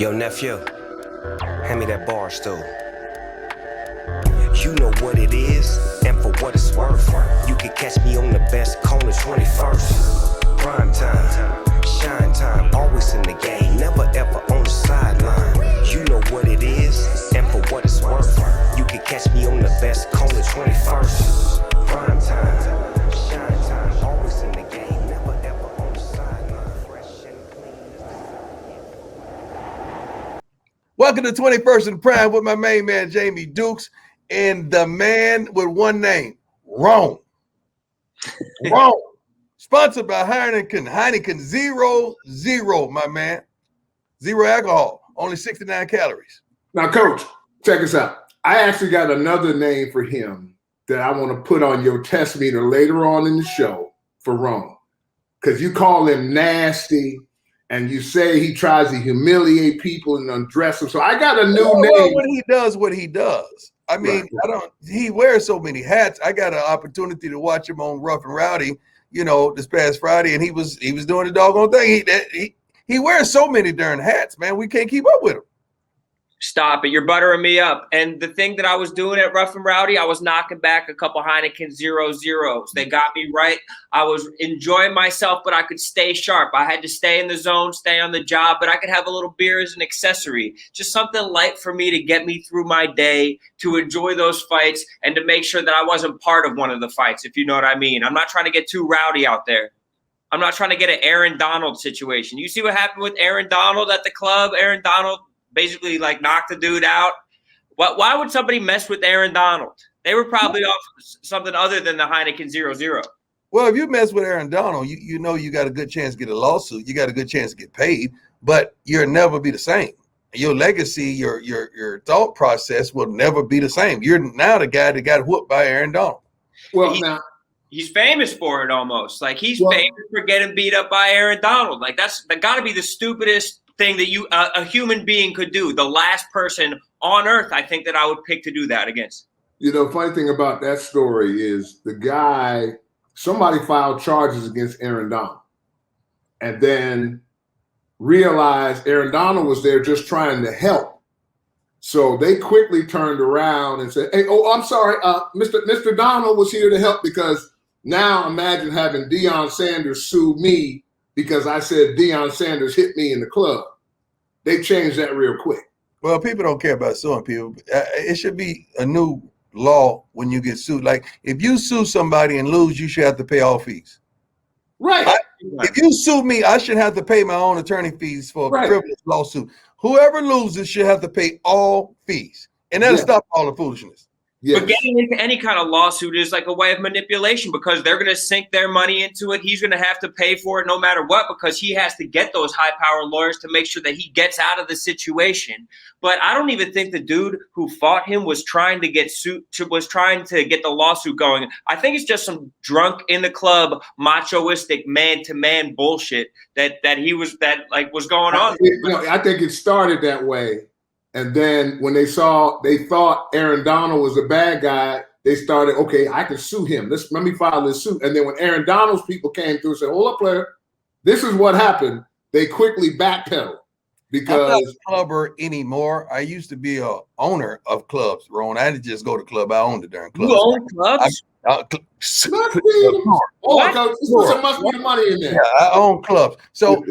Yo, nephew, hand me that Barstool. You know what it is, and for what it's worth. You can catch me on the best corner 21st. Prime time, shine time, always in the game, never ever on the sideline. You know what it is, and for what it's worth. You can catch me on the best corner 21st. Prime time, shine time, always in the game, never ever on the sideline. Fresh and clean. Welcome to 21st and Prime with my main man, Jamie Dukes, and the man with one name, Rone. Rone. Sponsored by Heineken. Heineken 0-0, my man. Zero alcohol, only 69 calories. Now, Coach, check us out. I actually got another name for him that I want to put on your test meter later on in the show for Rone. Because you call him nasty, and you say he tries to humiliate people and undress them. So I got a new name. Well, when he does what he does. I mean, right. He wears so many hats. I got an opportunity to watch him on Rough and Rowdy, this past Friday, and he was doing the doggone thing. He wears so many darn hats, man. We can't keep up with him. Stop it. You're buttering me up. And the thing that I was doing at Rough and Rowdy, I was knocking back a couple Heineken 0-0s. They got me right. I was enjoying myself, but I could stay sharp. I had to stay in the zone, stay on the job, but I could have a little beer as an accessory. Just something light for me to get me through my day, to enjoy those fights, and to make sure that I wasn't part of one of the fights, if you know what I mean. I'm not trying to get too rowdy out there. I'm not trying to get an Aaron Donald situation. You see what happened with Aaron Donald at the club? Aaron Donald basically knocked the dude out. Why would somebody mess with Aaron Donald? They were probably off something other than the Heineken 0-0. Well, if you mess with Aaron Donald, you know you got a good chance to get a lawsuit. You got a good chance to get paid, but you'll never be the same. Your legacy, your thought process will never be the same. You're now the guy that got whooped by Aaron Donald. Well, he's famous for it almost. He's famous for getting beat up by Aaron Donald. That got to be the stupidest thing that a human being could do. The last person on earth, I think, that I would pick to do that against. Funny thing about that story is somebody filed charges against Aaron Donald and then realized Aaron Donald was there just trying to help. So they quickly turned around and said, hey, I'm sorry, Mr. Donald was here to help, because now imagine having Deion Sanders sue me because I said Deion Sanders hit me in the club. They changed that real quick. Well, people don't care about suing people. It should be a new law when you get sued. If you sue somebody and lose, you should have to pay all fees. Right. If you sue me, I should have to pay my own attorney fees for a frivolous lawsuit. Whoever loses should have to pay all fees. And that'll stop all the foolishness. Yes. But getting into any kind of lawsuit is like a way of manipulation, because they're going to sink their money into it. He's going to have to pay for it no matter what, because he has to get those high-powered lawyers to make sure that he gets out of the situation. But I don't even think the dude who fought him was trying to get the lawsuit going. I think it's just some drunk in the club, machoistic man-to-man bullshit that was going on. I think it started that way. And then when they thought Aaron Donald was a bad guy, they started, okay, I can sue him. Let me file this suit. And then when Aaron Donald's people came through and said, hold up, player, this is what happened, they quickly backpedaled. Because I'm not a clubber anymore. I used to be a owner of clubs, Ron. I didn't just go to club. I owned the darn club. You own clubs? Coach, must be the money in there. Yeah, I own clubs. So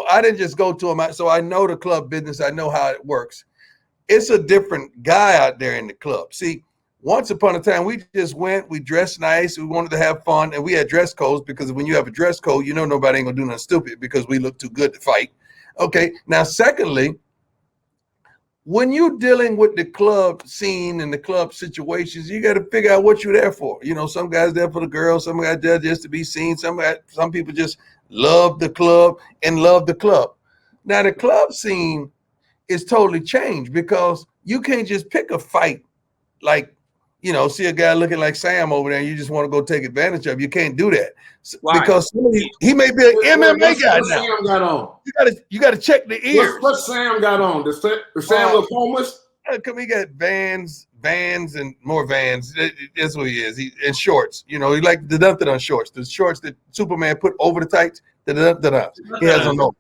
I didn't just go to them. So I know the club business. I know how it works. It's a different guy out there in the club. See, once upon a time, we just went, we dressed nice, we wanted to have fun, and we had dress codes, because when you have a dress code, nobody ain't gonna do nothing stupid because we look too good to fight. Okay, now secondly, when you're dealing with the club scene and the club situations, you got to figure out what you're there for. Some guys there for the girls, some guys there just to be seen, some people just love the club and love the club. Now the club scene is totally changed, because you can't just pick a fight see a guy looking like Sam over there and you just want to go take advantage of. You can't do that. Because he may be an MMA guy now. Sam got on? You got to check the ears. What Sam got on? Does Sam look homeless? He got Vans and more Vans. That's what he is. He in shorts. He like the nothing on shorts. The shorts that Superman put over the tights. He has on those.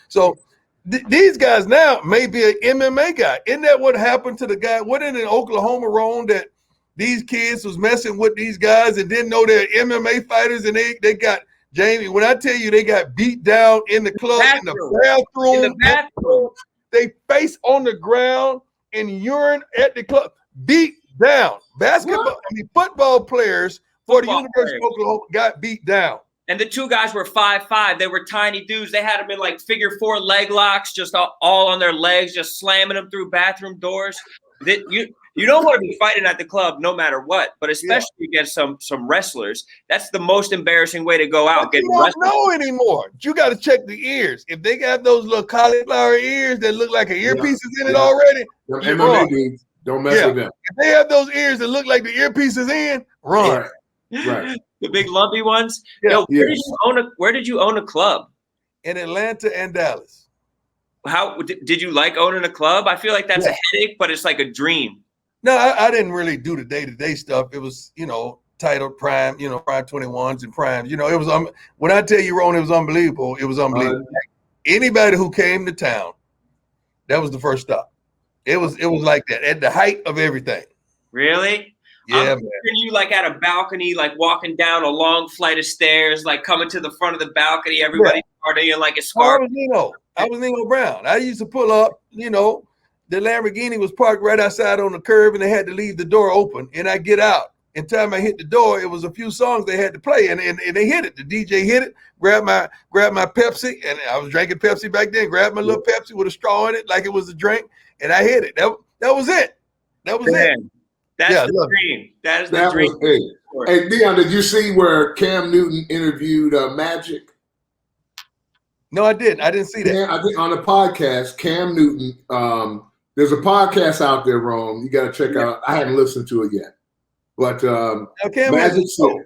So These guys now may be an MMA guy. Isn't that what happened to the guy? What in Oklahoma, Rone, that these kids was messing with these guys and didn't know they're MMA fighters, and they got Jamie. When I tell you they got beat down in the club, in the bathroom, they face on the ground and urine at the club, beat down. Football players for the University of Oklahoma got beat down. And the two guys were 5'5". They were tiny dudes. They had them in like figure 4 leg locks, just all on their legs, just slamming them through bathroom doors. You don't want to be fighting at the club no matter what, but especially against some wrestlers. That's the most embarrassing way to go out. You don't know anymore. You got to check the ears. If they got those little cauliflower ears that look like an earpiece is in it already, don't mess with them. If they have those ears that look like the earpiece is in, run. Right. The big lumpy ones. Yeah. Yo, where did you own a club? In Atlanta and Dallas. How did you like owning a club? I feel like that's a headache, but it's like a dream. No, I didn't really do the day-to-day stuff. It was, titled Prime, Prime 21s and Primes. It was when I tell you, Ron, it was unbelievable. It was unbelievable. Anybody who came to town, that was the first stop. It was like that at the height of everything. Really? Yeah, I'm picturing you like at a balcony, like walking down a long flight of stairs, like coming to the front of the balcony, everybody partying like a scarf. I was Nino Brown. I used to pull up, the Lamborghini was parked right outside on the curb and they had to leave the door open. And I get out. In time I hit the door, it was a few songs they had to play and they hit it. The DJ hit it, grabbed my Pepsi, and I was drinking Pepsi back then, grabbed my little Pepsi with a straw in it like it was a drink, and I hit it. That was it. That was it. That's the dream. That is the dream. Hey, Deion, did you see where Cam Newton interviewed Magic? No, I didn't. I didn't see that. Yeah, I think on the podcast, Cam Newton. There's a podcast out there, Rome. You got to check out. I haven't listened to it yet, but Cam has a show.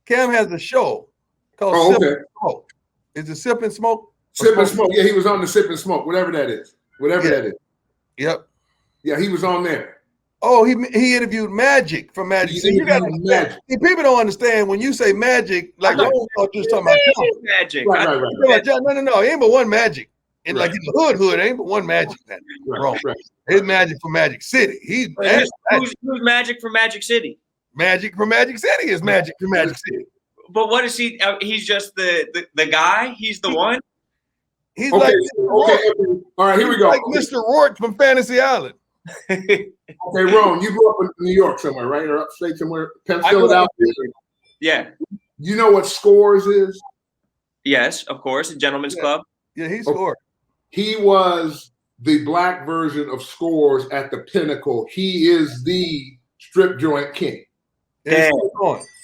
Cam has a show called Sip and Smoke. Is it Sip and Smoke? Sip and Smoke. Yeah, he was on the Sip and Smoke, whatever that is. That is. Yep. Yeah, he was on there. Oh, he interviewed Magic from Magic. See, people don't understand when you say Magic, like just talking about Magic. Right. No, he ain't but one Magic. And like in the hood, ain't but one Magic. Wrong. His Magic from Magic City. Who's Magic from Magic City? Magic from Magic City is Magic from Magic City. But what is he? He's just the guy. He's the one. He's okay. All right, here we go. Like Mr. Rourke from Fantasy Island. Okay, Ron, you grew up in New York somewhere, right? Or upstate somewhere? Philadelphia. Yeah. You know what Scores is? Yes, of course. A gentleman's club. Yeah, he scored. He was the black version of Scores at the pinnacle. He is the strip joint king. Damn.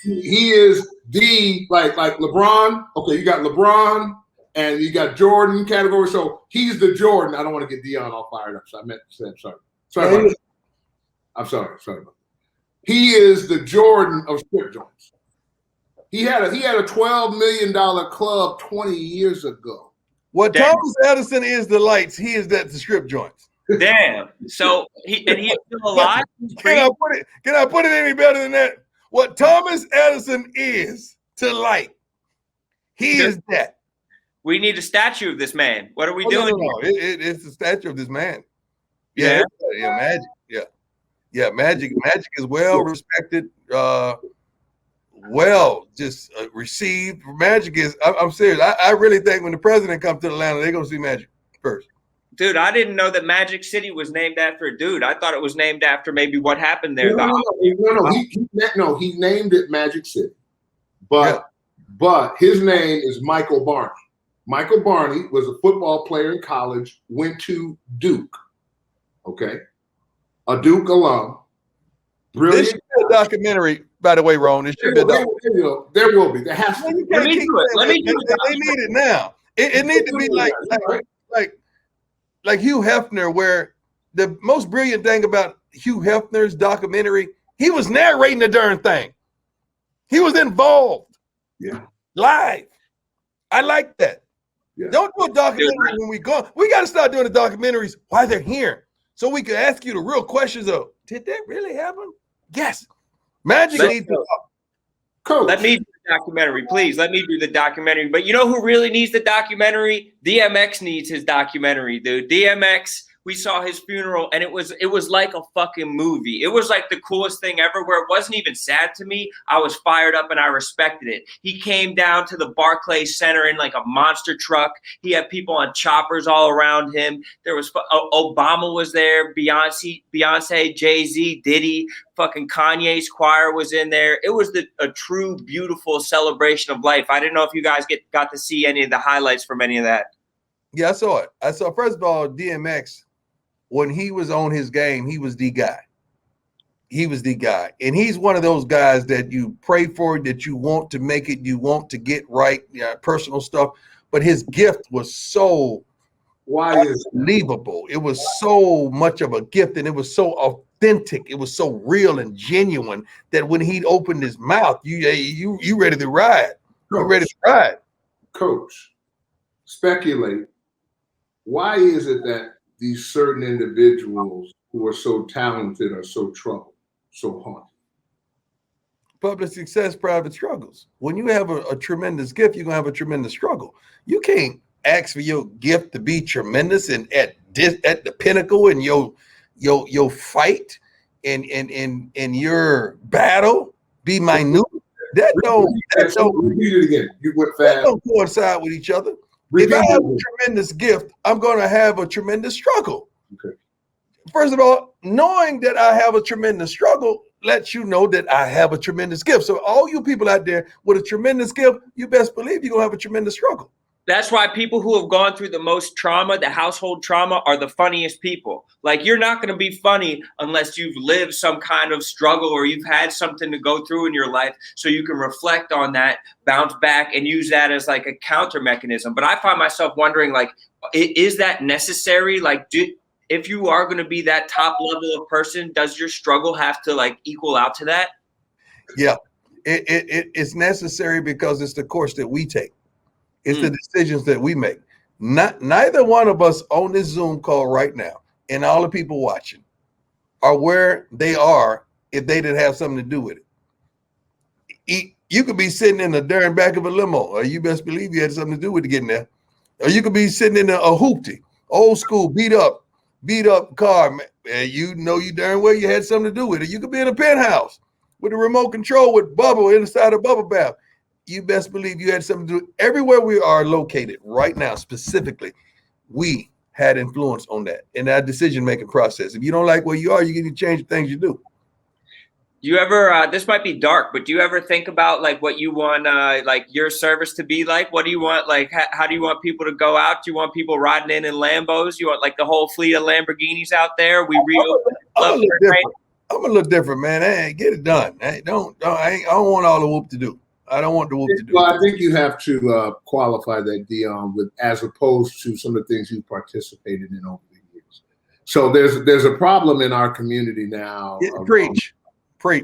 He is the like LeBron. Okay, you got LeBron and you got Jordan category. So he's the Jordan. I don't want to get Deion all fired up. So I meant to say I'm sorry. Sorry about that. I'm sorry about that. He is the Jordan of strip joints. He had a $12 million club 20 years ago. What Thomas Edison is the lights, he is the strip joints. Damn. So he's still alive? Can I put it any better than that? What Thomas Edison is to light, he is that. We need a statue of this man. What are we doing? No. It's the statue of this man. Yeah, Magic. Yeah, Magic is well respected, received. Magic is. I'm serious. I really think when the president comes to Atlanta, they're gonna see Magic first. Dude, I didn't know that Magic City was named after a dude. I thought it was named after maybe what happened there. No. He named it Magic City, but his name is Michael Barney. Michael Barney was a football player in college. Went to Duke. Okay, a Duke alum. Brilliant. This should be a documentary, by the way, Ron. It should be a documentary. There will be. There has to be. Let me do it. They need it now. It needs to be like Hugh Hefner, where the most brilliant thing about Hugh Hefner's documentary, he was narrating the darn thing. He was involved. Yeah. Live. I like that. Yeah. Don't do a documentary when we go. We got to start doing the documentaries while they're here, so we can ask you the real questions of, did that really happen? Yes. Magic needs to Coach. Let me documentary. Please let me do the documentary. But you know who really needs the documentary? DMX needs his documentary, dude. DMX, we saw his funeral, and it was like a fucking movie. It was like the coolest thing ever, where it wasn't even sad to me. I was fired up and I respected it. He came down to the Barclays Center in like a monster truck. He had people on choppers all around him. There was Obama was there, Beyonce, Jay-Z, Diddy, fucking Kanye's choir was in there. It was a true, beautiful celebration of life. I didn't know if you guys got to see any of the highlights from any of that. Yeah, I saw it. First of all, DMX, when he was on his game, he was the guy. He was the guy. And he's one of those guys that you pray for, that you want to make it, you want to get right, personal stuff. But his gift was so unbelievable. It was so much of a gift, and it was so authentic. It was so real and genuine that when he opened his mouth, you ready to ride. You're ready to ride. Coach, speculate. Why is it that these certain individuals who are so talented are so troubled, so haunted? Public success, private struggles. When you have a tremendous gift, you're gonna have a tremendous struggle. You can't ask for your gift to be tremendous and at the pinnacle in your fight and your battle be minute. That don't repeat it again. You went fast. That don't coincide with each other. If I have a tremendous gift, I'm going to have a tremendous struggle. Okay. First of all, knowing that I have a tremendous struggle lets you know that I have a tremendous gift. So all you people out there with a tremendous gift, you best believe you're going to have a tremendous struggle. That's why people who have gone through the most trauma, the household trauma, are the funniest people. Like, you're not going to be funny unless you've lived some kind of struggle or you've had something to go through in your life, so you can reflect on that, bounce back, and use that as like a counter mechanism. But I find myself wondering, like, is that necessary? Like, if you are going to be that top level of person, does your struggle have to like equal out to that? Yeah, it's necessary because it's the course that we take. It's the decisions that we make. Neither one of us on this Zoom call right now, and all the people watching, are where they are if they didn't have something to do with it. You could be sitting in the darn back of a limo, or you best believe you had something to do with it getting there. Or you could be sitting in a hoopty, old school, beat up car, and you know you darn well you had something to do with it. You could be in a penthouse with a remote control with bubble inside a bubble bath. You best believe you had something to do. Everywhere we are located right now, specifically, we had influence on that in our decision-making process. If you don't like where you are, you get to change the things you do. Do you ever, this might be dark, but do you ever think about like what you want, like your service to be like? What do you want? Like, how do you want people to go out? Do you want people riding in Lambos? You want like the whole fleet of Lamborghinis out there? I'm a little different, man. Hey, get it done. Hey, I don't want all the whoop to do. I don't want the whoop to do. Well, I think you have to qualify that, Deion, with as opposed to some of the things you participated in over the years. So there's a problem in our community now. Preach.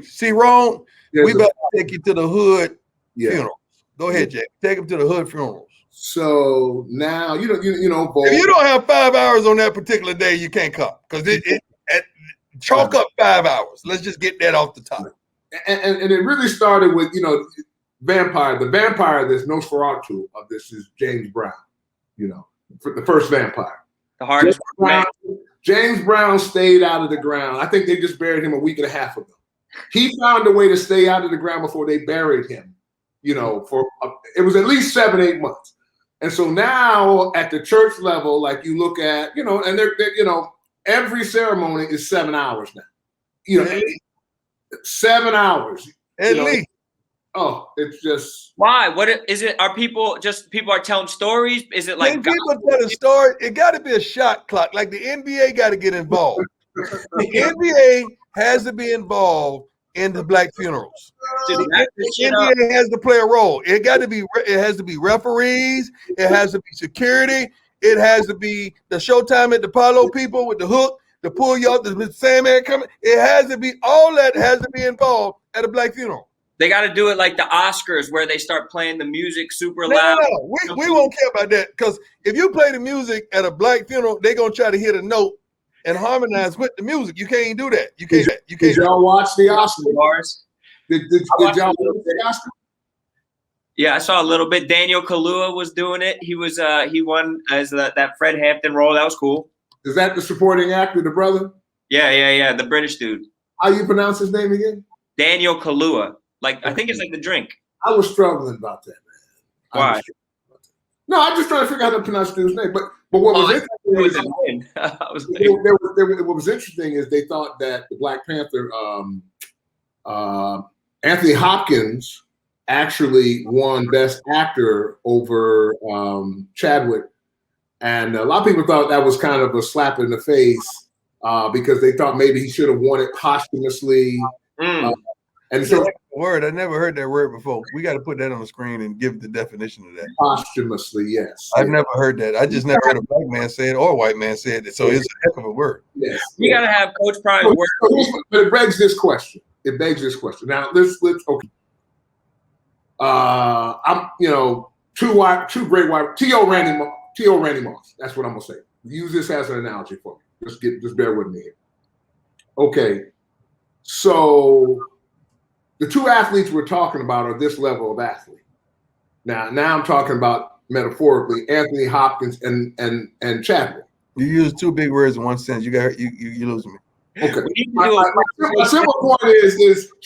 See, Rone, we better take you to the hood funerals. Go ahead, Jay. Take them to the hood funerals. So now you know. If you don't have 5 hours on that particular day, you can't come because chalk up 5 hours. Let's just get that off the top. And it really started with vampire. The vampire that's Nosferatu of this is James Brown. The first vampire. The hardest. James Brown stayed out of the ground. I think they just buried him a week and a half ago. He found a way to stay out of the ground before they buried him. It was at least 7-8 months. And so now at the church level, like you look at, and they're every ceremony is 7 hours now. 7 hours at least. Oh, it's just why? What is it? Are people are telling stories? Is it like people tell a story? It got to be a shot clock. Like the NBA got to get involved. The NBA has to be involved in the black funerals. The NBA has to play a role. It has to be referees. It has to be security. It has to be the Showtime at the Apollo people with the hook to pull you out. The Sandman coming. It has to be all that has to be involved at a black funeral. They got to do it like the Oscars, where they start playing the music super loud. No. We won't care about that, because if you play the music at a black funeral, they're gonna try to hit a note and harmonize with the music. You can't do that. You can't. Did y'all watch the Oscars? Did y'all watch the Oscars? Yeah, I saw a little bit. Daniel Kaluuya was doing it. He won as that Fred Hampton role. That was cool. Is that the supporting actor, the brother? Yeah. The British dude. How you pronounce his name again? Daniel Kaluuya. Like I think it's like the drink. I was struggling about that, man. Why? No, I'm just trying to figure out how to pronounce the dude's name. But what was interesting what was interesting is they thought that the Black Panther, Anthony Hopkins, actually won Best Actor over Chadwick, and a lot of people thought that was kind of a slap in the face because they thought maybe he should have won it posthumously. And so, word, I never heard that word before. We got to put that on the screen and give the definition of that. Posthumously, yes. I've never heard that. I just never heard a black man say it or a white man say it. So it's a heck of a word. Yes. You got to have Coach Prime work. But it begs this question. Now let's okay. I'm two great white T.O. Randy Moss. That's what I'm gonna say. Use this as an analogy for me. Just bear with me here. Okay, so the two athletes we're talking about are this level of athlete. Now I'm talking about metaphorically Anthony Hopkins and Chadwick. You use two big words in one sentence. You losing me. Okay. My simple point is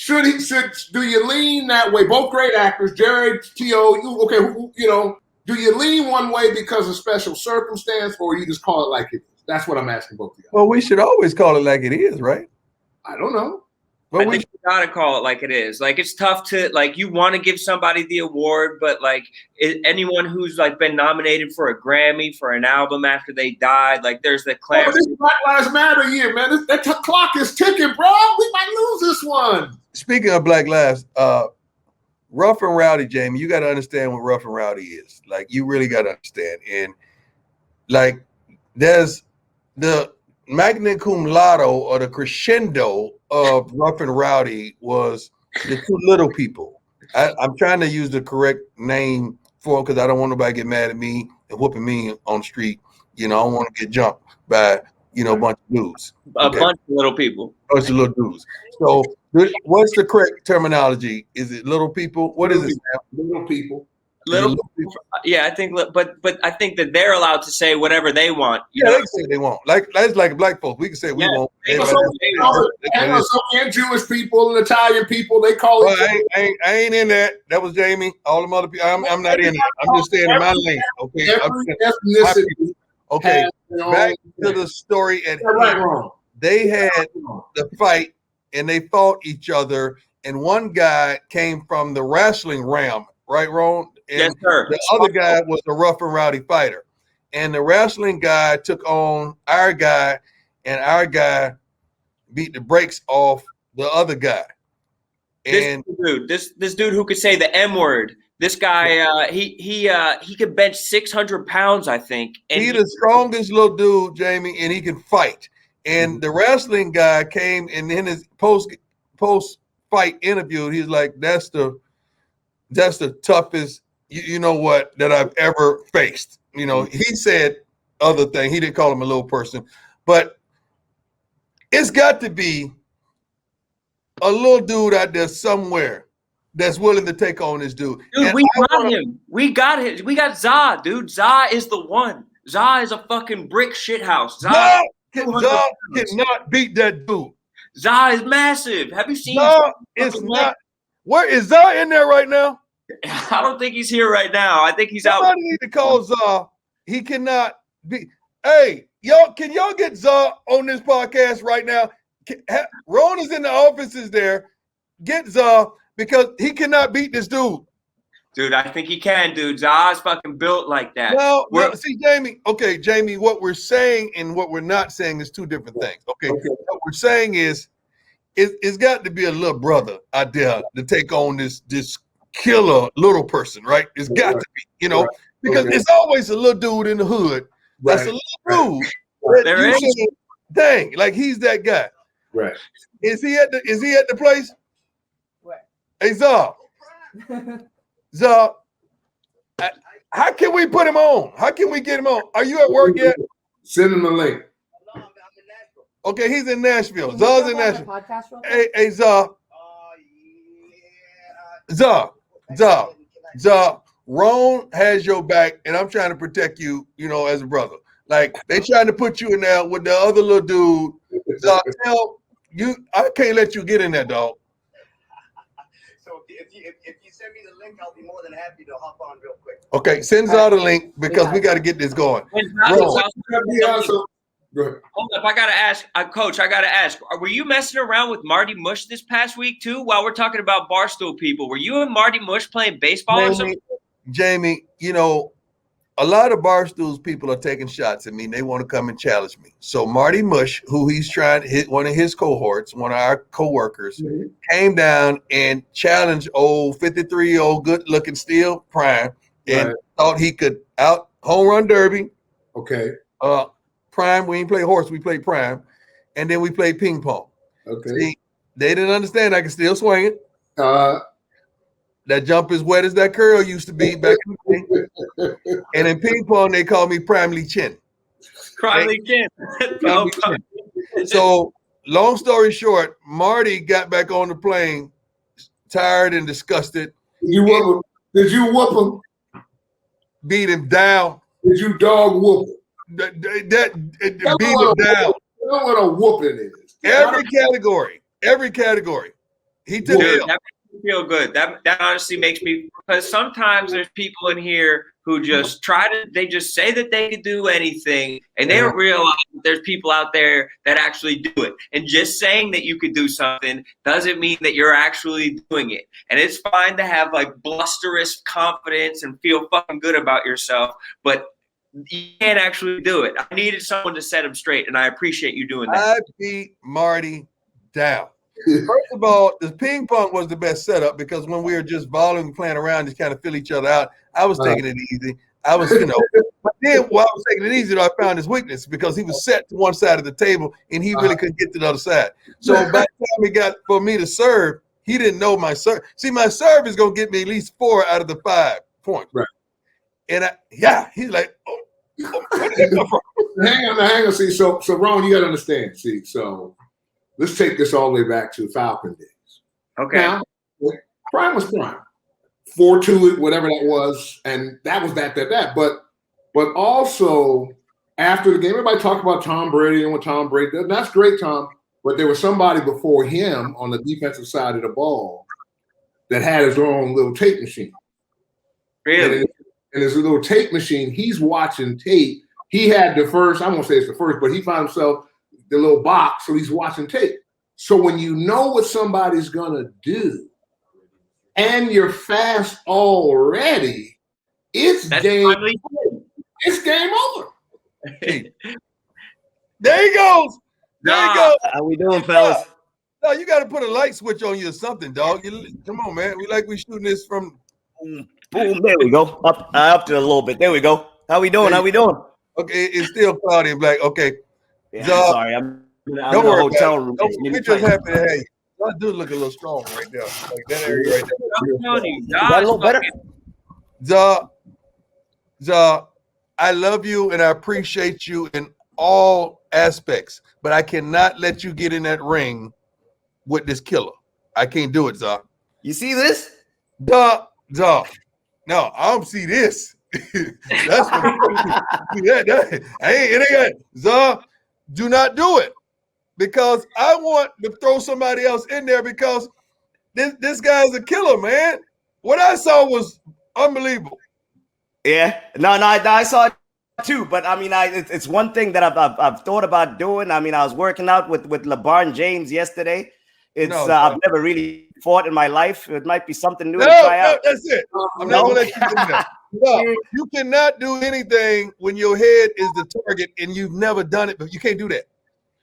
do you lean that way? Both great actors, Jared, T.O. Do you lean one way because of special circumstance, or you just call it like it is? That's what I'm asking both of you. Well, we should always call it like it is, right? I don't know. I think you gotta call it like it is. Like it's tough to you want to give somebody the award, but anyone who's been nominated for a Grammy for an album after they died, there's the clarity. This is Black Lives Matter year, man. That clock is ticking, bro. We might lose this one. Speaking of Black Lives, Rough and Rowdy, Jamie, you got to understand what Rough and Rowdy is. You really got to understand. And there's the magna cum laude or the crescendo of Rough and Rowdy was the two little people. I'm trying to use the correct name for them because I don't want nobody to get mad at me and whooping me on the street. I don't want to get jumped by a bunch of dudes. Okay? A bunch of little people. Bunch of little dudes. So what's the correct terminology? Is it little people? What is it? Little people. Little people. Yeah, I think, but I think that they're allowed to say whatever they want. They can say they won't. That's like black folks. We can say we won't. And Jewish people and Italian people, they call it. I ain't in that. That was Jamie. All them other people. I'm not in it. I'm just staying in my lane. Okay. Okay. Back to the story at hand. They had the fight and they fought each other, and one guy came from the wrestling realm, right, Ron? And yes, sir. The other guy was a Rough and Rowdy fighter. And the wrestling guy took on our guy, and our guy beat the brakes off the other guy. And this dude who could say the M word. This guy, he could bench 600 pounds, I think. And he's the strongest little dude, Jamie, and he can fight. And the wrestling guy came, and in his post fight interview, he's like, "That's the toughest, that I've ever faced." He said other thing. He didn't call him a little person, but it's got to be a little dude out there somewhere that's willing to take on this dude. Dude, we got him. We got him. We got Za, dude. Za is the one. Za is a fucking brick shithouse. Za cannot beat that dude. Za is massive. Have you seen? Za is not. Where is Za in there right now? I don't think he's here right now. I think he's out. Somebody need to call Za. He cannot be. Hey, can y'all get Za on this podcast right now? Ron is in the offices there. Get Za because he cannot beat this dude. Dude, I think he can, dude. Za's fucking built like that. Well, see, Jamie. Okay, Jamie, what we're saying and what we're not saying is two different things. Okay. What we're saying is it's got to be a little brother out there to take on this killer little person, right? It's got to be, because it's always a little dude in the hood that's a little dude. There is. Dang, like he's that guy. Right. Is he at the place? What? Hey, Za. Za, how can we put him on? How can we get him on? Are you at work yet? Send him the link. Okay, he's in Nashville. Za's in Nashville. Hey, Za. Za. Rone has your back, and I'm trying to protect you, as a brother. Like, they trying to put you in there with the other little dude. Tell you, I can't let you get in there, dog. So if you send me the link, I'll be more than happy to hop on real quick. Okay, send us all the link because we got to get this going. Hold up, I gotta ask, Coach. I gotta ask: were you messing around with Marty Mush this past week too? While we're talking about Barstool people, were you and Marty Mush playing baseball or something? Jamie, a lot of Barstool's people are taking shots at me, and they want to come and challenge me. So Marty Mush, who he's trying to hit, one of his cohorts, one of our co-workers, came down and challenged old 53-year-old good-looking Steel Prime, and thought he could out home run derby. Okay. Prime, we ain't play horse, we play prime, and then we play ping pong. Okay. See, they didn't understand I can still swing it. That jump is wet as that curl used to be back in the day. And in ping pong, they call me Primely Chin. Primely Chin. So, long story short, Marty got back on the plane, tired and disgusted. Did you whoop him? Beat him down. Did you dog whoop him? Beat him down. You know what a whooping is. Every category. He took it. That makes me feel good. That honestly makes me, because sometimes there's people in here who just they just say that they could do anything, and they don't realize that there's people out there that actually do it. And just saying that you could do something doesn't mean that you're actually doing it. And it's fine to have like blusterous confidence and feel fucking good about yourself, but you can't actually do it. I needed someone to set him straight, and I appreciate you doing that. I beat Marty down. First of all, the ping pong was the best setup because when we were just balling and playing around, just kind of fill each other out, I was taking it easy. I was, but then while I was taking it easy, I found his weakness because he was set to one side of the table and he really couldn't get to the other side. So by the time he got for me to serve, he didn't know my serve. See, my serve is going to get me at least 4 out of the 5 points. Right. And he's like, where did that come from? Hang on. See, so Ron, you got to understand. See, so let's take this all the way back to Falcon days. Okay. Now, Prime was Prime. 4-2, whatever that was, and that was that. But also, after the game, everybody talked about Tom Brady and what Tom Brady did. And that's great, Tom, but there was somebody before him on the defensive side of the ball that had his own little tape machine. Really? And his little tape machine, he's watching tape. He had the first, I won't say it's the first, but he found himself the little box, so he's watching tape. So when you know what somebody's going to do, and you're fast already, it's game over. There he goes. There he goes. How we doing, fellas? No, you got to put a light switch on you or something, dog. Come on, man. We shooting this from. Boom. There we go. Up to a little bit. There we go. How we doing? Okay, it's still cloudy and black. Okay. Yeah, sorry, I'm in a hotel room. We just happy to have you. That dude look a little strong right there. Like that area right there. Is that a little better? I love you and I appreciate you in all aspects, but I cannot let you get in that ring with this killer. I can't do it, Za. You see this? No, I don't see this. That's what it ain't. Za, do not do it. Because I want to throw somebody else in there because this guy's a killer, man. What I saw was unbelievable. Yeah, no, I saw it too. But I mean, it's one thing that I've thought about doing. I mean, I was working out with LeBron James yesterday. I've never really fought in my life. It might be something new to try out. That's it. I'm not gonna let you do that. No, you cannot do anything when your head is the target and you've never done it. But you can't do that.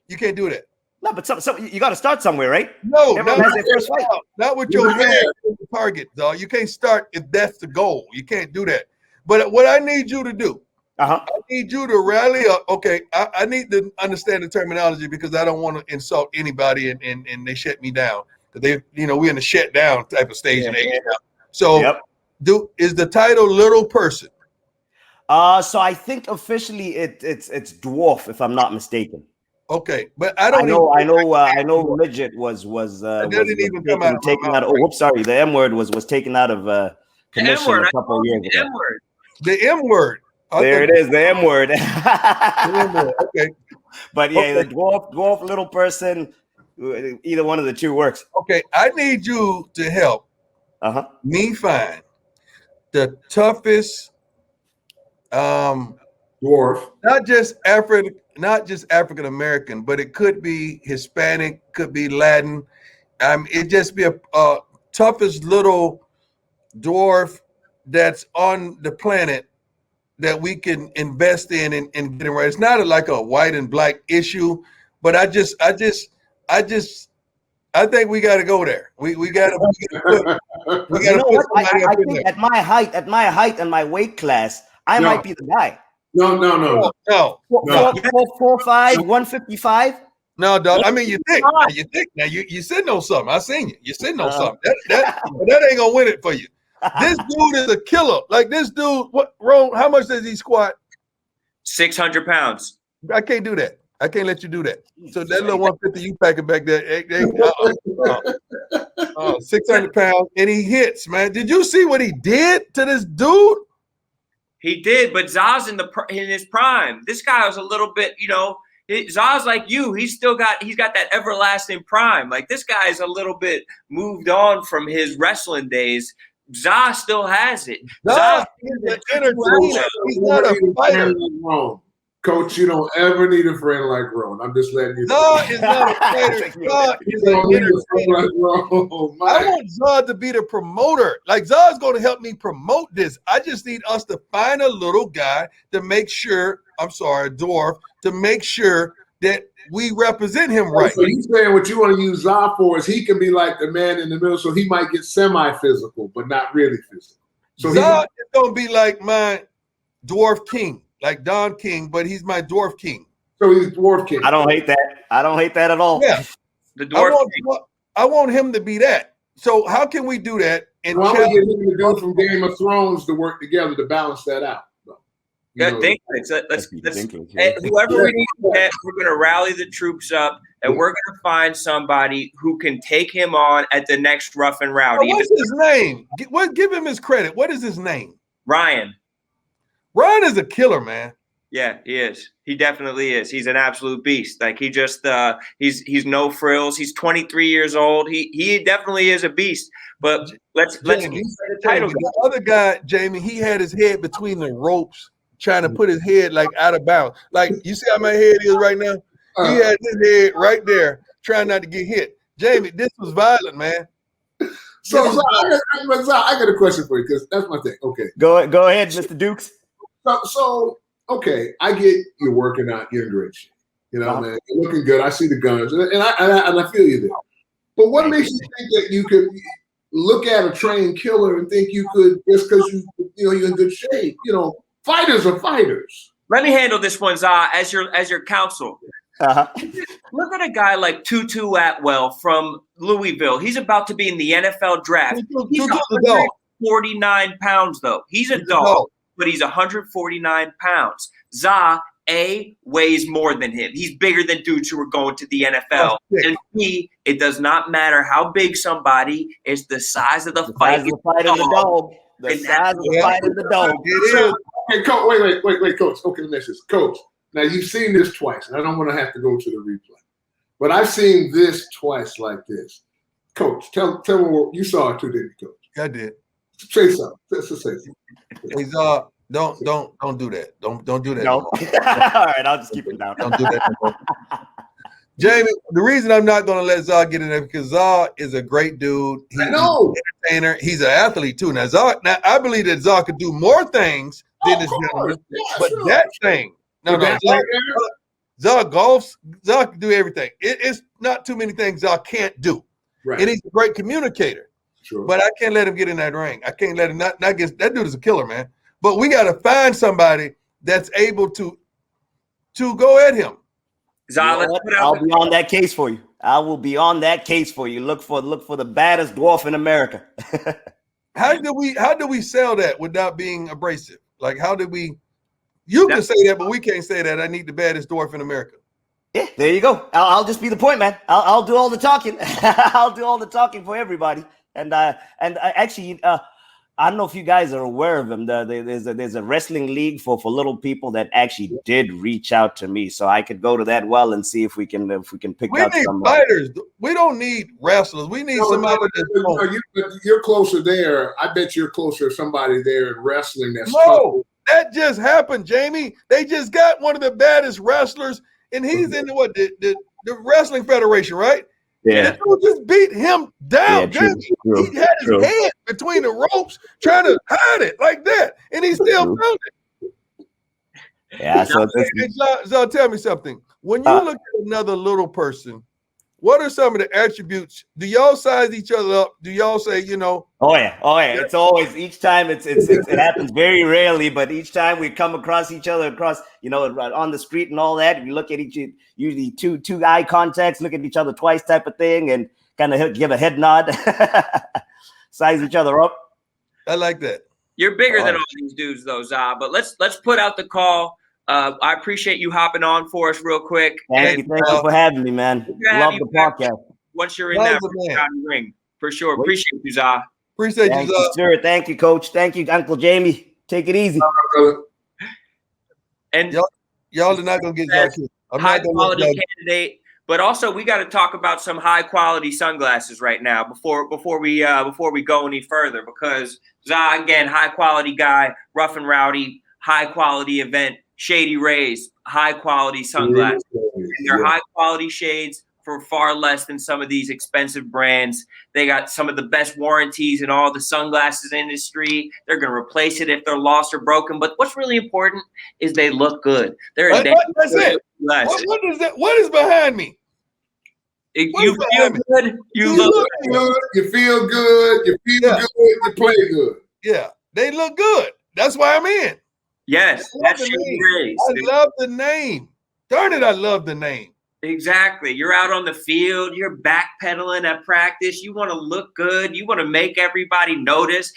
You can't do that. No, but so you got to start somewhere, right? No, not with your head as the target, dog. You can't start if that's the goal. You can't do that. But what I need you to do, I need you to rally up. Okay, I need to understand the terminology because I don't want to insult anybody and they shut me down. Because we're in the shut down type of stage. So, is the title Little Person? So I think officially it's dwarf, if I'm not mistaken. Okay, but I know midget was didn't even come out. Taken out. Oh, whoops, sorry. The M word was taken out of commission a couple of years The ago. M word. The M word. There it is, the M word. Okay. But yeah, Okay. the dwarf, little person, either one of the two works. Okay. I need you to help me find the toughest Dwarf. not just African American, but it could be Hispanic, could be Latin. It just be a toughest little dwarf that's on the planet that we can invest in and get it right. It's not like a white and black issue, but I think we got to go there. We got to put somebody I up in think there. at my height and my weight class, I might be the guy. No. 4'5", 155. No, dog. I mean, you think now you sitting on something. I seen you. You're sitting on something. That ain't gonna win it for you. This dude is a killer. Like this dude. What? Ron? How much does he squat? 600 pounds. I can't do that. I can't let you do that. So that little 150 you packing back there, 600 pounds, and he hits, man. Did you see what he did to this dude? He did, but Za's in his prime. This guy was a little bit, Za's like you. He's got that everlasting prime. Like this guy's a little bit moved on from his wrestling days. Za still has it. Za is an entertainer. He's not a fighter. Coach, you don't ever need a friend like Ron. I'm just letting you know. Za is not a fighter. Za is an entertainer. I want Za to be the promoter. Like Za's going to help me promote this. I just need us to find a little guy to make sure, a dwarf, to make sure that we represent him right. So you saying what you want to use Za for is he can be like the man in the middle, so he might get semi-physical, but not really physical. So Za is going to be like my dwarf king. Like Don King, but he's my dwarf king. So he's dwarf king. I don't hate that. I don't hate that at all. Yeah, the dwarf king. I want him to be that. So how can we do that? And why don't we get him to do from Game of Thrones to work together to balance that out? Whoever we need to get, we're going to rally the troops up, and we're going to find somebody who can take him on at the next Rough and Rowdy. What's his name? Give him his credit. What is his name? Ryan. Ryan is a killer, man. Yeah, he is. He definitely is. He's an absolute beast. Like he just he's no frills. He's 23 years old. He definitely is a beast. But let's Jamie, the other guy, Jamie, he had his head between the ropes, trying to put his head like out of bounds. Like you see how my head is right now? He had his head right there, trying not to get hit. Jamie, this was violent, man. So I got a question for you because that's my thing. Okay, go ahead, Mr. Dukes. So okay, I get you're working out, you're in great shape. Man, you're looking good. I see the guns, and I feel you there. But what makes you think that you could look at a trained killer and think you could just because you're in good shape? Fighters are fighters. Let me handle this one, Za, as your counsel. Look at a guy like Tutu Atwell from Louisville. He's about to be in the NFL draft. He's 149 pounds, though. He's a dog. But he's 149 pounds. Za, weighs more than him. He's bigger than dudes who are going to the NFL. And it does not matter how big somebody is, the size of the fight. The size of the dog. The size of the fight of the dog. It is. Okay, Coach, wait, Coach. Okay, let me ask this. Coach, now you've seen this twice, and I don't want to have to go to the replay. But I've seen this twice like this. Coach, tell me what you saw it too, didn't you, Coach? I did. Say something. Let's just say something. Hey, don't do that. Don't do that. No. All right, I'll just keep it down. Don't do that. Jamie, the reason I'm not going to let Za get in there because Za is a great dude. He's an entertainer. He's an athlete too. Now I believe that Za could do more things than this gentleman, that thing. Za golfs. Za can do everything. It's not too many things Za can't do, and he's a great communicator. Sure. But I can't let him get in that ring. I can't let him not get that dude is a killer, man. But we got to find somebody that's able to go at him. I'll be on that case for you. I will be on that case for you. Look for the baddest dwarf in America. How do we sell that without being abrasive? Like how did we? You can say that, but we can't say that. I need the baddest dwarf in America. Yeah, there you go. I'll just be the point man. I'll do all the talking. I'll do all the talking for everybody. And actually, I don't know if you guys are aware of him. There's a wrestling league for little people that actually did reach out to me, so I could go to that well and see if we can pick out some fighters. We don't need wrestlers. We need somebody you're closer there. I bet you're closer to somebody there in wrestling. That just happened, Jamie. They just got one of the baddest wrestlers, and he's in the wrestling federation, right? Yeah. They just beat him down. Yeah, true. He had his head between the ropes trying to hide it like that, and he still found it. Yeah, so tell me something. When you look at another little person, what are some of the attributes? Do y'all size each other up? Do y'all say, you know? Oh yeah. It's always each time it happens very rarely, but each time we come across each other on the street and all that, we look at usually two eye contacts, look at each other twice type of thing, and kind of give a head nod, size each other up. I like that. You're bigger than all these dudes, though, Za. But let's put out the call. I appreciate you hopping on for us real quick. Thank you for having me, man. Love the podcast. Once you're in that ring, for sure. Appreciate you, Za. Appreciate you, Za. Sir. Thank you, Coach. Thank you, Uncle Jamie. Take it easy. And y'all are not gonna get that high quality candidate. But also, we got to talk about some high quality sunglasses right now before we go any further, because Za, again, high quality guy, rough and rowdy, high quality event. Shady Rays, high quality sunglasses. And they're high quality shades for far less than some of these expensive brands. They got some of the best warranties in all the sunglasses industry. They're going to replace it if they're lost or broken. But what's really important is they look good. That's it. What is that? What is behind me? You feel good. You look good. You feel good. You feel good. You play good. Yeah, they look good. That's why I'm in. Yes, that's Shady Rays. I love the name. Darn it, I love the name. Exactly. You're out on the field. You're backpedaling at practice. You want to look good. You want to make everybody notice,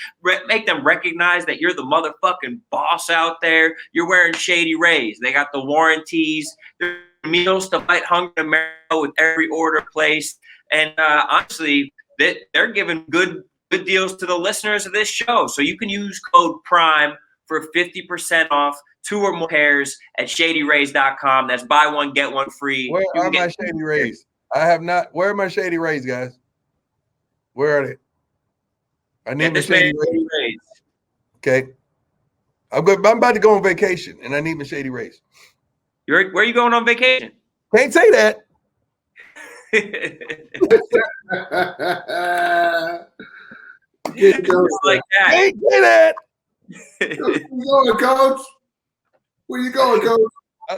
make them recognize that you're the motherfucking boss out there. You're wearing Shady Rays. They got the warranties. There's meals to fight hunger in America with every order placed. And honestly, they're giving good deals to the listeners of this show. So you can use code PRIME for 50% off 2 or more pairs at shadyrays.com. That's buy one, get one free. Where are my Shady Rays? I have not. Where are my Shady Rays, guys? Where are they? I need my Shady Rays. Okay. I'm about to go on vacation, and I need my Shady Rays. Where are you going on vacation? Can't say that. Like that. Can't say that. Where you going, Coach? Where you going, Coach?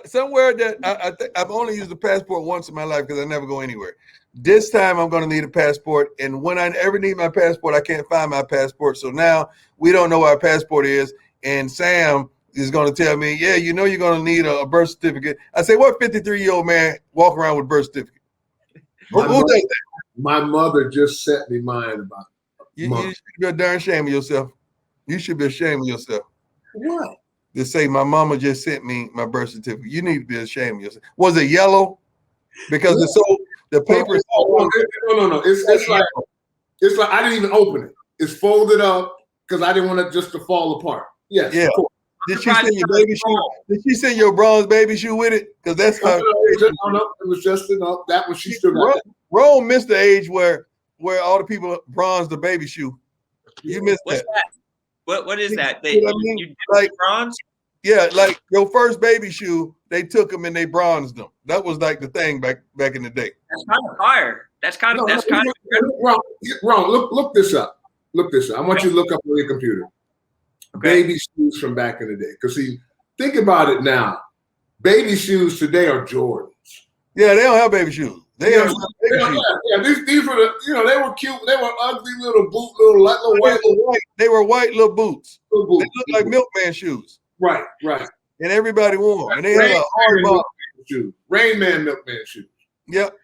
Somewhere that I think I've only used a passport once in my life because I never go anywhere. This time I'm going to need a passport, and when I ever need my passport, I can't find my passport. So now we don't know where our passport is, and Sam is going to tell me, yeah, you know you're going to need a birth certificate. I say, what 53-year-old man walk around with a birth certificate? Who does that? My mother just set me mine about it. You should be a darn shame of yourself. You should be ashamed of yourself. What? To say my mama just sent me my birth certificate. You need to be ashamed of yourself. Was it yellow? Because the paper is no. It's like I didn't even open it. It's folded up because I didn't want it just to fall apart. Yes. Yeah. Did she send your baby shoe? Did she send your bronze baby shoe with it? Because that's how it was just enough. That was she still got. Rome missed the age where all the people bronze the baby shoe. You missed that. What is that? You like bronze? Yeah, like your first baby shoe, they took them and they bronzed them. That was like the thing back in the day. That's kind of fire. That's kind of wrong. Look this up. Look this up. I want you to look up on your computer. Okay. Baby shoes from back in the day. Because see, think about it now. Baby shoes today are Jordans. Yeah, they don't have baby shoes. These were the, they were cute. They were ugly little white. They were white little boots. They looked like milkman shoes. Right. And everybody wore them. And they had a hard bottom. Rain Man milkman shoes. Yep.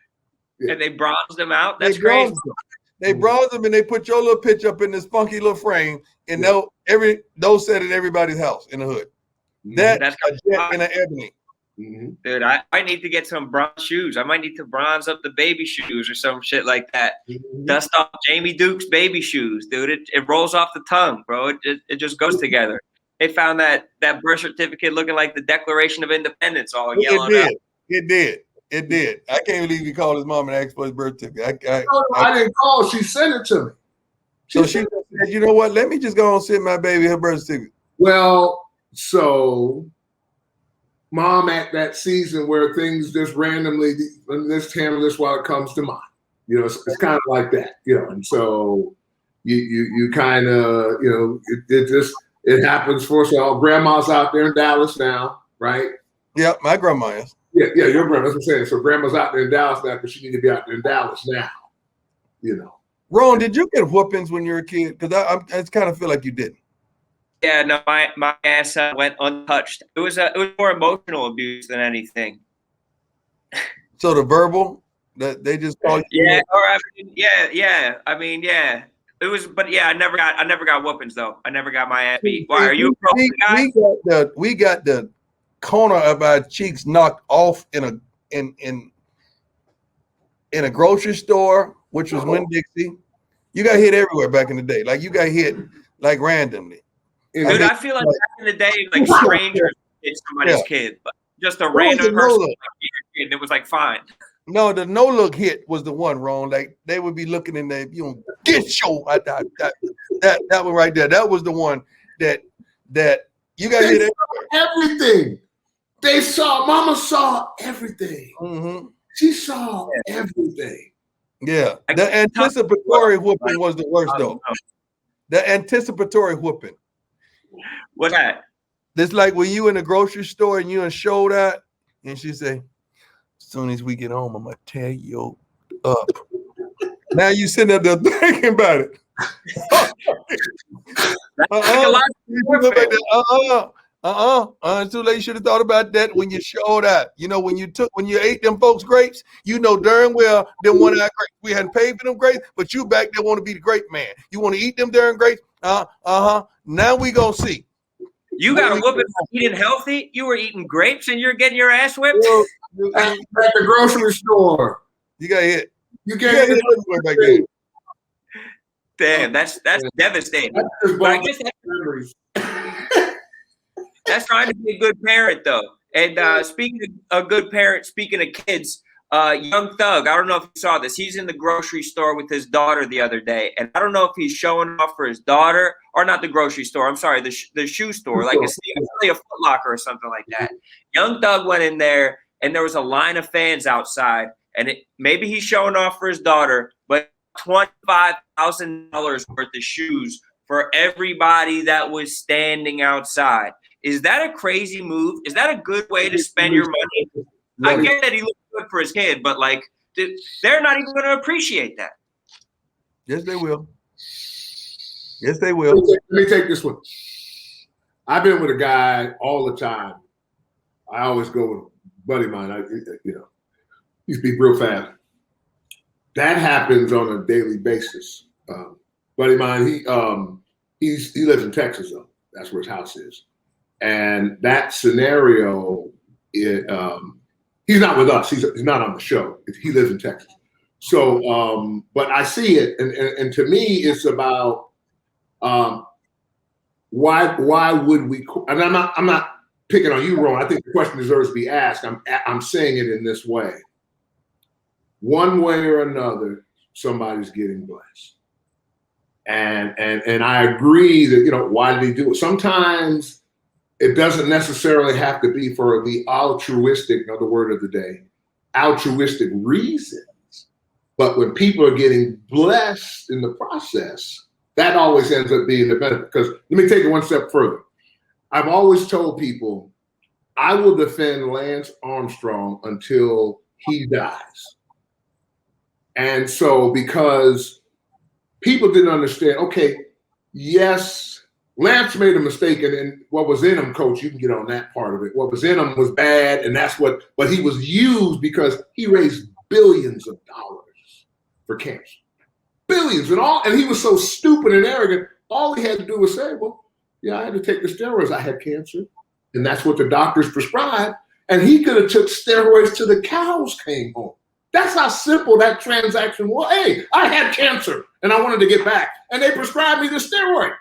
And they bronzed them out. That's crazy. They bronzed them and they put your little picture up in this funky little frame, and those sat in everybody's house in the hood. That's a jet and an ebony. Dude, I need to get some bronze shoes. I might need to bronze up the baby shoes or some shit like that. Dust off Jamie Duke's baby shoes, dude. It rolls off the tongue, bro. It just goes together. They found that birth certificate looking like the Declaration of Independence, all yellowed up. It did. I can't believe he called his mom and asked for his birth certificate. I didn't call. She sent it to me. She said, you know what? Let me just go and send my baby her birth certificate. Well, so mom at that season where things just randomly, let's handle this while it comes to mind. You know, it's kind of like that, you know. And so you kind of, you know, it happens for us all. Grandma's out there in Dallas now, right? Yeah, my grandma is. Yeah, your grandma. That's what I'm saying. So grandma's out there in Dallas now because she need to be out there in Dallas now, you know. Ron, did you get whoopings when you were a kid? Because I kind of feel like you didn't. Yeah, no, my ass went untouched. It was more emotional abuse than anything. So the verbal that they just called you. Yeah, or I mean, yeah. It was, but yeah, I never got whoopings though. I never got my ass beat. Why are you a pro guy? We got the corner of our cheeks knocked off in a grocery store, which was Winn-Dixie. You got hit everywhere back in the day. Like you got hit like randomly. Dude, I feel like back in the day, like strangers hit somebody's kid, but just a random person like kid, and it was like fine. No, the no look hit was the one, Ron. Like they would be looking in there, you know, get your that one right there. That was the one that you got hit everything. They saw, mama saw everything. Mm-hmm. She saw everything. Yeah. The anticipatory whooping was the worst though. The anticipatory whooping. What's that? It's like when you in the grocery store and you and show that, and she say, as soon as we get home, I'm gonna tear you up. Now you sitting up there thinking about it. Too late. You should have thought about that when you showed that. You know, when you ate them folks' grapes, you know darn well them one of our grapes. We hadn't paid for them grapes, but you back there want to be the grape man. You want to eat them darn grapes? Now we gonna see. You got a whooping for eating healthy. You were eating grapes and you're getting your ass whipped. At the grocery store. You got hit. You can't hit back there. Damn, that's devastating. But I guess that's trying to be a good parent, though. And speaking of a good parent, speaking of kids, Young Thug, I don't know if you saw this. He's in the grocery store with his daughter the other day, and I don't know if he's showing off for his daughter or not. The grocery store, I'm sorry, the shoe store, like a Foot Locker or something like that. Young Thug went in there, and there was a line of fans outside, and maybe he's showing off for his daughter, but $25,000 worth of shoes for everybody that was standing outside. Is that a crazy move? Is that a good way to spend your money? I get that he looks good for his kid, but like they're not even going to appreciate that. Yes, they will. Yes, they will. Let me take this one. I've been with a guy all the time. I always go with a buddy of mine. He speaks real fast. That happens on a daily basis. Buddy of mine, he lives in Texas though. That's where his house is. And that scenario, he's not with us. He's not on the show. He lives in Texas. So, but I see it, and to me, it's about why would we? And I'm not picking on you, Ron. I think the question deserves to be asked. I'm saying it in this way. One way or another, somebody's getting blessed, and I agree that why do they do it? Sometimes it doesn't necessarily have to be for the altruistic, another word of the day, altruistic reasons. But when people are getting blessed in the process, that always ends up being the benefit. Because let me take it one step further. I've always told people, I will defend Lance Armstrong until he dies. And so because people didn't understand, okay, yes, Lance made a mistake, and what was in him, Coach, you can get on that part of it. What was in him was bad, and but he was used because he raised billions of dollars for cancer. Billions and he was so stupid and arrogant, all he had to do was say, well, yeah, I had to take the steroids. I had cancer, and that's what the doctors prescribed. And he could have took steroids till the cows came home. That's how simple that transaction was. Hey, I had cancer and I wanted to get back. And they prescribed me the steroid.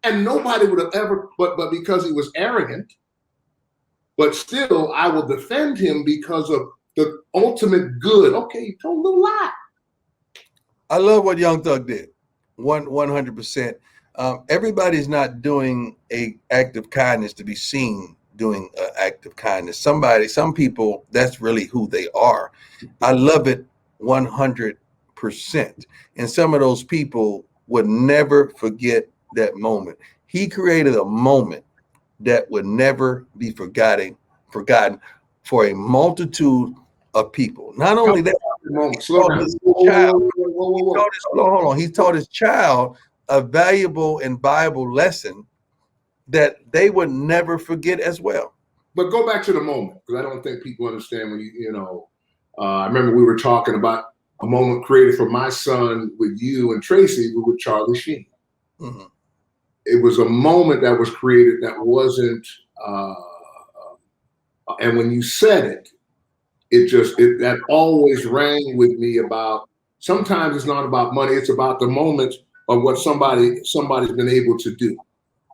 And nobody would have ever, but because he was arrogant, but still I will defend him because of the ultimate good. Okay, you told a little lie. I love what Young Thug did. 100%. Everybody's not doing an act of kindness to be seen doing an act of kindness. Some people, that's really who they are. I love it 100%. And some of those people would never forget that moment. He created a moment that would never be forgotten for a multitude of people. Not only that, he taught his child a valuable and viable lesson that they would never forget as well. But go back to the moment, because I don't think people understand when I remember we were talking about a moment created for my son with you and Tracy with Charlie Sheen. Mm-hmm. It was a moment that was created that wasn't, and when you said it, that always rang with me about, sometimes it's not about money, it's about the moment of what somebody's been able to do.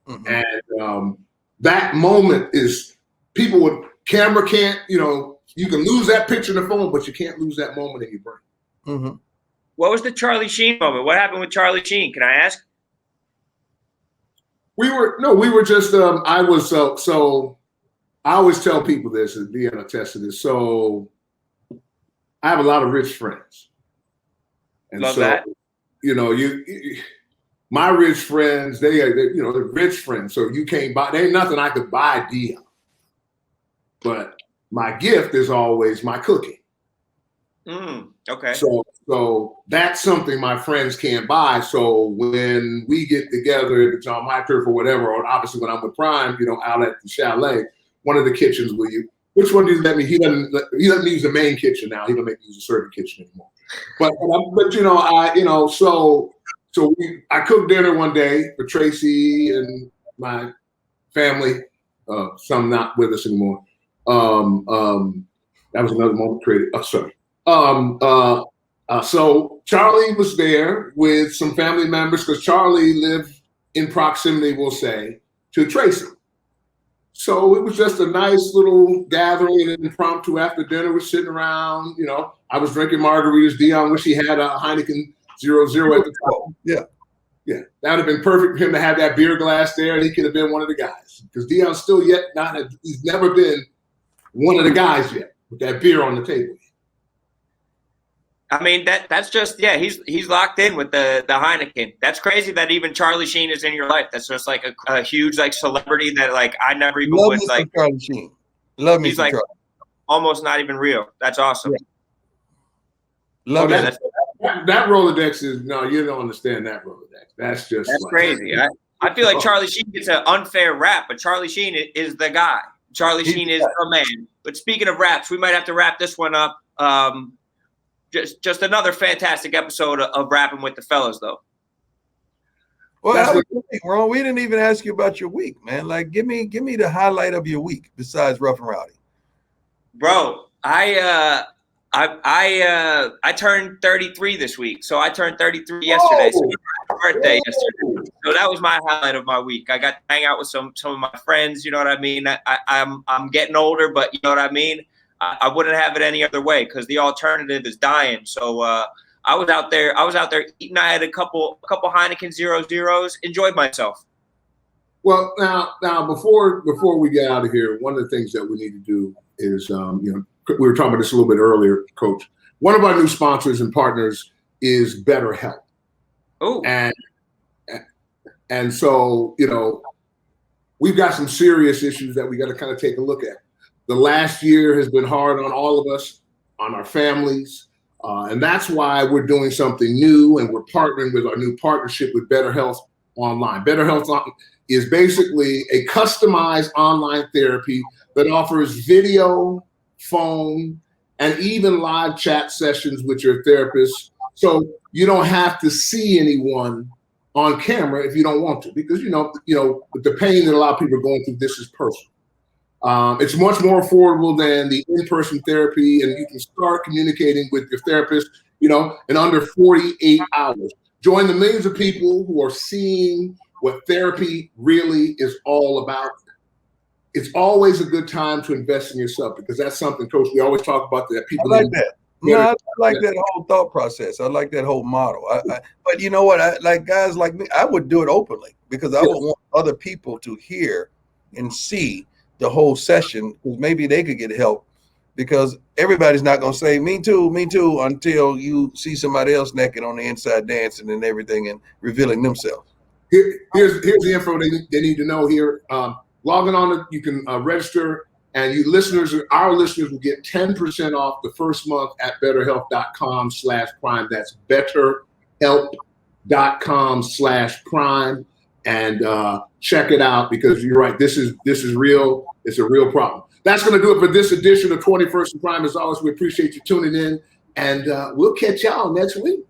Mm-hmm. And that moment is, people with camera can't, you can lose that picture in the phone, but you can't lose that moment in your brain. Mm-hmm. What was the Charlie Sheen moment? What happened with Charlie Sheen? Can I ask? We were just, I always tell people this, and Deion attests to this. So I have a lot of rich friends. And Love that. My rich friends, they're rich friends. So you can't buy, there ain't nothing I could buy Deion. But my gift is always my cooking. Okay. So that's something my friends can't buy. So when we get together, if it's on my turf or whatever, or obviously when I'm with Prime, out at the chalet, one of the kitchens which one do you let me? He doesn't use the main kitchen now. He don't make me use a certain kitchen anymore. So I cooked dinner one day for Tracy and my family. Some not with us anymore. That was another moment created. Oh, sorry. So Charlie was there with some family members because Charlie lived in proximity, we'll say, to Tracy. So it was just a nice little gathering and impromptu after dinner. We're sitting around, I was drinking margaritas. Deion wish he had a Heineken 0.0 at the top. Yeah. Yeah. That would have been perfect for him to have that beer glass there, and he could have been one of the guys. Because Deion's still he's never been one of the guys yet with that beer on the table. I mean, that's just, he's locked in with the Heineken. That's crazy that even Charlie Sheen is in your life. That's just like a huge celebrity that I never even would like. Charlie Sheen. Love me. He's Charlie. Almost not even real. That's awesome. Yeah. Love that Rolodex is, no, you don't understand that Rolodex. That's crazy. I feel like Charlie Sheen gets an unfair rap, but Charlie Sheen is the guy. Charlie Sheen is the man. But speaking of raps, we might have to wrap this one up. Just another fantastic episode of Rapping with the Fellas, though. Well, how was your week, Ron? We didn't even ask you about your week, man. Give me the highlight of your week besides Rough and Rowdy. Bro, I turned 33 this week, so I turned 33 yesterday. So it was my birthday yesterday. So that was my highlight of my week. I got to hang out with some of my friends. You know what I mean? I'm getting older, but you know what I mean. I wouldn't have it any other way because the alternative is dying. So I was out there eating. I had a couple Heineken 0.0s. Enjoyed myself. Well, now before we get out of here, one of the things that we need to do is, we were talking about this a little bit earlier, Coach. One of our new sponsors and partners is BetterHelp. Oh, and so we've got some serious issues that we got to kind of take a look at. The last year has been hard on all of us, on our families, and that's why we're doing something new, and we're partnering with our new partnership with BetterHelp Online. BetterHelp is basically a customized online therapy that offers video, phone, and even live chat sessions with your therapist, so you don't have to see anyone on camera if you don't want to, because the pain that a lot of people are going through, this is personal. It's much more affordable than the in-person therapy, and you can start communicating with your therapist, in under 48 hours. Join the millions of people who are seeing what therapy really is all about. It's always a good time to invest in yourself, because that's something, Coach, we always talk about that. People I like that. No, I like that whole thought process. I like that whole model. But you know what? Guys like me, I would do it openly, because I would want other people to hear and see the whole session, because maybe they could get help, because everybody's not going to say me too, until you see somebody else naked on the inside dancing and everything and revealing themselves. Here's the info they need to know here. Logging on, you can register, and our listeners will get 10% off the first month at betterhelp.com/prime. That's betterhelp.com/prime. And check it out, because you're right. This is real. It's a real problem. That's going to do it for this edition of 21st and Prime. As always, we appreciate you tuning in, and we'll catch y'all next week.